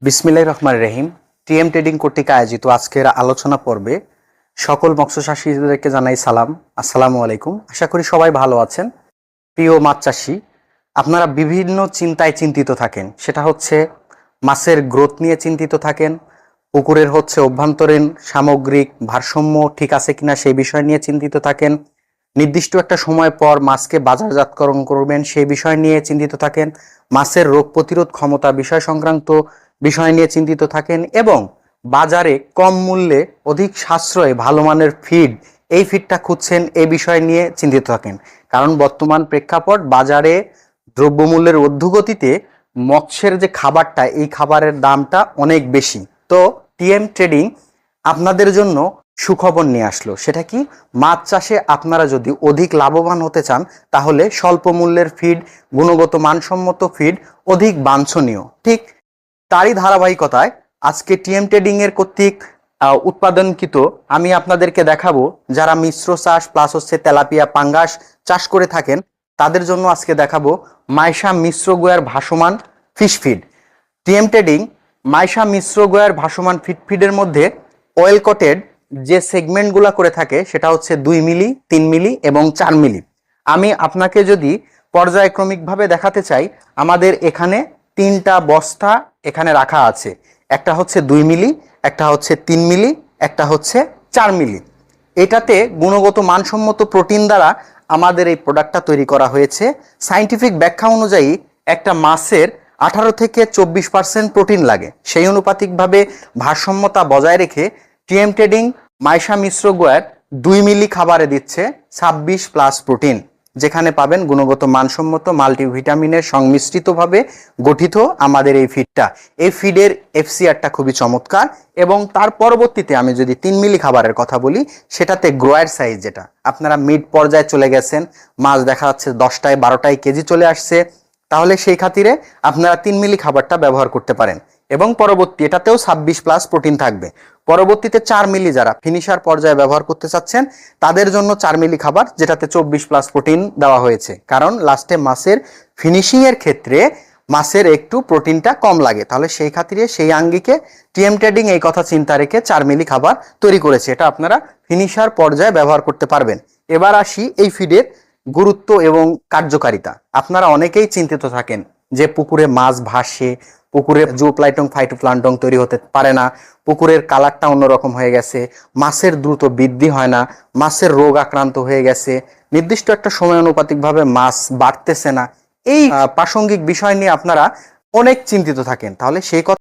বিসমিল্লাহির রহমানির রহিম। TM trading কর্তৃক আয়োজিত আজকের আলোচনা পর্বে সকল মৎস্যচাষীদেরকে জানাই সালাম, আসসালামু আলাইকুম। আশা করি সবাই ভালো আছেন। প্রিয় মাছ চাষী, আপনারা বিভিন্ন চিন্তায় চিন্তিত থাকেন, সেটা হচ্ছে মাছের গ্রোথ নিয়ে চিন্তিত থাকেন, পুকুরের অভ্যন্তরীণ সামগ্রিক ভারসাম্য ঠিক আছে কিনা সেই বিষয় নিয়ে চিন্তিত থাকেন, নির্দিষ্ট একটা সময় পর মাছকে বাজারজাতকরণ করবেন সেই বিষয় নিয়ে চিন্তিত থাকেন, মাছের রোগ প্রতিরোধ ক্ষমতা বিষয় সংক্রান্ত বিষয় নিয়ে চিন্তিত থাকেন এবং বাজারে কম মূল্যে অধিক সাশ্রয়ে ভালো মানের ফিড, এই ফিডটা খুঁজছেন এই বিষয় নিয়ে চিন্তিত থাকেন। কারণ বর্তমান প্রেক্ষাপট বাজারে দ্রব্যমূল্যের ঊর্ধ্বগতিতে মৎস্যের যে খাবারটা, এই খাবারের দামটা অনেক বেশি। তো টিএম ট্রেডিং আপনাদের জন্য সুখবর নিয়ে আসলো। সেটা কি? মাছ চাষে আপনারা যদি অধিক লাভবান হতে চান তাহলে স্বল্প মূল্যের ফিড, গুণগত মানসম্মত ফিড অধিক বাঞ্ছনীয়। ঠিক তারই ধারাবাহিকতায় আজকে টিএম ট্রেডিং এর কর্তৃক উৎপাদনকৃত আমি আপনাদেরকে দেখাবো, যারা মিশ্র চাষ প্লাস তেলাপিয়া পাঙ্গাস চাষ করে থাকেন তাদের জন্য আজকে দেখাবো মাইশা মিশ্র গোয়ার ভাসমান ফিশ ফিড। টিএম ট্রেডিং মাইশা মিশ্র গোয়ার ভাসমান ফিডের মধ্যে অয়েল কোটেড যে সেগমেন্টগুলো করে থাকে সেটা হচ্ছে 2 মিলি, 3 মিলি এবং 4 মিলি। আমি আপনাকে যদি পর্যায়ক্রমিকভাবে দেখাতে চাই, আমাদের এখানে 3টা বস্তা এখানে রাখা আছে। একটা হচ্ছে 2 মিলি, একটা হচ্ছে 3 মিলি, একটা হচ্ছে 4 মিলি। এটাতে গুণগত মানসম্মত প্রোটিন দ্বারা আমাদের এই প্রোডাক্টটা তৈরি করা হয়েছে। সায়েন্টিফিক ব্যাখ্যা অনুযায়ী একটা মাছের 18 থেকে 24% প্রোটিন লাগে। সেই অনুপাতিকভাবে ভারসাম্যতা বজায় রেখে টিএম ট্রেডিং মাইশা মিশ্র গোয়ার 2 মিলি খাবারে দিচ্ছে 26+ প্রোটিন, যেখানে পাবেন গুণগত মানসম্মত মাল্টিভিটামিনের সংমিশ্রিতভাবে গঠিত আমাদের এই ফিডটা। এই ফিডের এফসিআরটা খুবই চমৎকার এবং তার পরবর্তীতে আমি যদি 3 মিলি খাবারের কথা বলি, সেটাতে গ্রোয়ার সাইজ, যেটা আপনারা মিড পর্যায়ে চলে গেছেন, মাছ দেখা যাচ্ছে 10টায় 12টায় কেজি চলে আসছে, তাহলে সেই খাতিরে আপনারা 3 মিলি খাবারটা ব্যবহার করতে পারেন এবং পরবর্তী এটাতেও 26+ প্রোটিন থাকবে। পরবর্তীতে 4 মিলি যারা ফিনিশার পর্যায়ে ব্যবহার করতে চাচ্ছেন তাদের জন্য 4 মিলি খাবার, যেটাতে 24+ প্রোটিন দেওয়া হয়েছে। কারণ লাস্টে মাছের ফিনিশিং এর ক্ষেত্রে মাছের একটু প্রোটিনটা কম লাগে, তাহলে সেই খাতিরে সেই আঙ্গিকে টিএম ট্রেডিং এই কথা চিন্তা রেখে 4 মিলি খাবার তৈরি করেছে। এটা আপনারা ফিনিশার পর্যায়ে ব্যবহার করতে পারবেন। এবার আসি এই ফিডের গুরুত্ব এবং কার্যকারিতা। আপনারা অনেকেই চিন্তিত থাকেন যে পুকুরে মাছ ভাসে, পুকুরে জুওপ্লাঙ্কটন ফাইটোপ্লাঙ্কটন তৈরি হতে পারে না, পুকুরের কালারটা অন্যরকম হয়ে গেছে, মাছের দ্রুত বৃদ্ধি হয় না, মাছের রোগ আক্রান্ত হয়ে গেছে, নির্দিষ্ট একটা সময় অনুপাতিকভাবে মাছ বাড়তেছে না, এই প্রাসঙ্গিক বিষয় নিয়ে আপনারা অনেক চিন্তিত থাকেন। তাহলে সেই কথা